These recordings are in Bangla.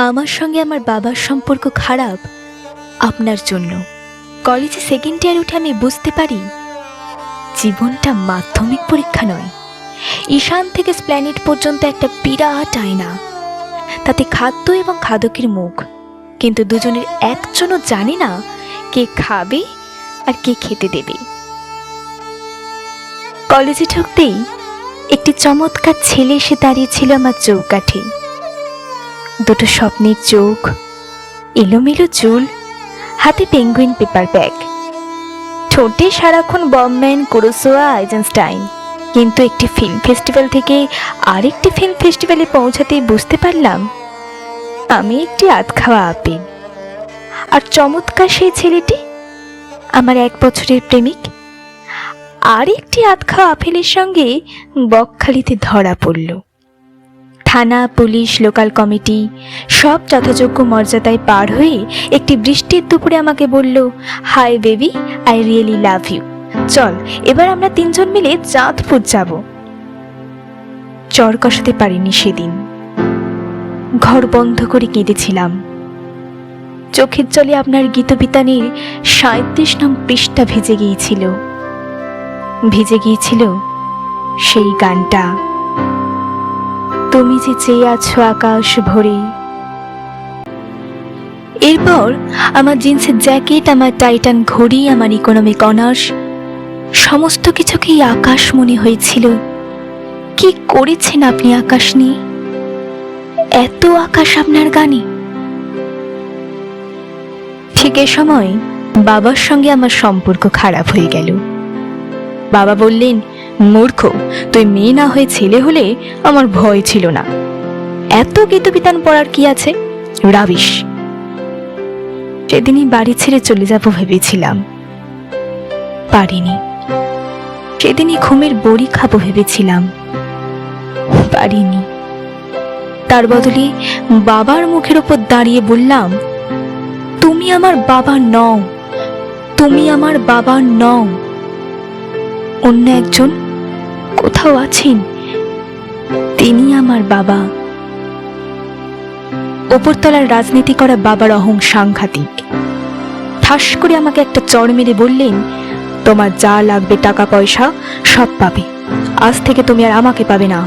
আমার সঙ্গে আমার বাবার সম্পর্ক খারাপ আপনার জন্য। কলেজে সেকেন্ড ইয়ার উঠে আমি বুঝতে পারি জীবনটা মাধ্যমিক পরীক্ষা নয়। ঈশান থেকে স্প্ল্যানেট পর্যন্ত একটা বিরাট আয়না, তাতে খাদ্য এবং খাদকের মুখ, কিন্তু দুজনের একজনও জানে না কে খাবে আর কে খেতে দেবে। কলেজে ঢুকতেই একটি চমৎকার ছেলে এসে দাঁড়িয়েছিল আমার চৌকাঠে। দুটো স্বপ্নের চোখ, এলোমেলো চুল, হাতে পেঙ্গুইন পেপার ব্যাগ, ঠোঁটে সারাক্ষণ বমম্যান, কুরোসাওয়া, আইজেনস্টাইন। কিন্তু একটি ফিল্ম ফেস্টিভ্যাল থেকে আরেকটি ফিল্ম ফেস্টিভ্যালে পৌঁছাতে বুঝতে পারলাম আমি একটি আধখাওয়া আপেল। আর চমৎকার সেই ছেলেটি আমার 1 বছরের প্রেমিক আর একটি আধখাওয়া আপেলের সঙ্গে বকখালিতে ধরা পড়ল। থানা, পুলিশ, লোকাল কমিটি সব যথাযোগ্য মর্যাদায় পার হয়ে একটি বৃষ্টির দুপুরে আমাকে বলল, hi baby, I really love you, চল এবার আমরা 3 জন মিলে চাঁদপুর যাব। চর কষাতে পারিনি সেদিন। ঘর বন্ধ করে কেঁদেছিলাম। চোখের জলে আপনার গীতবিতানের 37 নং পৃষ্ঠা ভিজে গিয়েছিল সেই গানটা, তুমি যে চেয়ে আছো আকাশ ভরে। এরপর আমার জিন্সের জ্যাকেট, আমার টাইটান ঘড়ি, আমার ইকোনমিক অনার্স, সমস্ত কিছুকেই আকাশ মনে হয়েছিল। কি করেছেন আপনি আকাশ নিয়ে? এত আকাশ আপনার গানে। ঠিক এ সময় বাবার সঙ্গে আমার সম্পর্ক খারাপ হয়ে গেল। বাবা বললেন, মূর্খ, তুই মেয়ে না হয়ে ছেলে হলে আমার ভয় ছিল না। এত গীতবিতান পড়ার কি আছে, রাবিশ। সেদিনই বাড়ি ছেড়ে চলে যাব ভেবেছিলাম, পারিনি। সেদিনই ঘুমের বড়ি খাবো ভেবেছিলাম, পারিনি। তার বদলে বাবার মুখের ওপর দাঁড়িয়ে বললাম, তুমি আমার বাবা নও, তুমি আমার বাবা নও। অন্য একজন কোথাও আছেন, তিনি আমার বাবা। ওপরতলার রাজনীতি করা বাবার অহং সাংঘাতিক। ঠাস করে আমাকে একটা চড় মেরে বললেন, তোমার যা লাগবে টাকা পয়সা সব পাবে, আজ থেকে তুমি আর আমাকে পাবে না,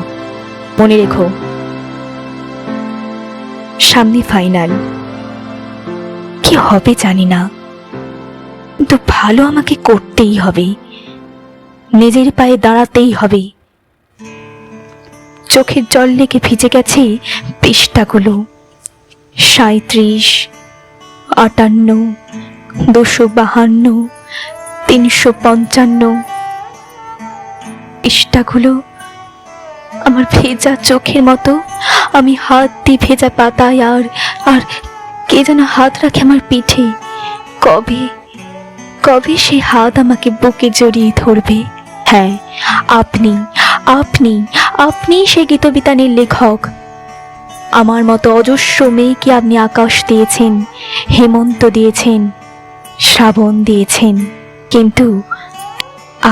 মনে রেখো। সামনে ফাইনাল, কি হবে জানি না, কিন্তু ভালো আমাকে করতেই হবে, নিজের পায়ে দাঁড়াতেই হবে। চোখের জল লেগে ভিজে গেছে পৃষ্ঠাগুলো, 37, 58, 252, 355 পৃষ্ঠাগুলো আমার ভেজা চোখের মতো। আমি হাত দিয়ে ভেজা পাতায়, আর আর কে যেন হাত রাখে আমার পিঠে। কবে কবে সে হাত আমাকে বুকে জড়িয়ে ধরবে? হ্যাঁ, আপনি আপনি আপনি সে গীতবিতানের লেখক। আমার মতো অজস্র মেয়েকে আপনি আকাশ দিয়েছেন, হেমন্ত দিয়েছেন, শ্রাবণ দিয়েছেন, কিন্তু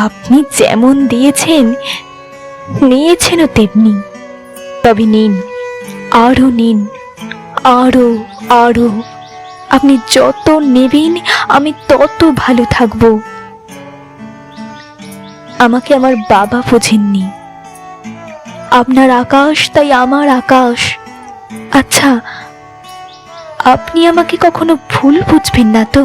আপনি যেমন দিয়েছেন নিয়েছেনও তেমনি। তবে নিন, আরো নিন, আরো আরো। আপনি যত নেবেন আমি তত ভালো থাকব। আমাকে আমার বাবা বোঝেননি, আপনার আকাশ তাই আমার আকাশ। আচ্ছা, আপনি আমাকে কখনো ভুল বুঝবেন না তো?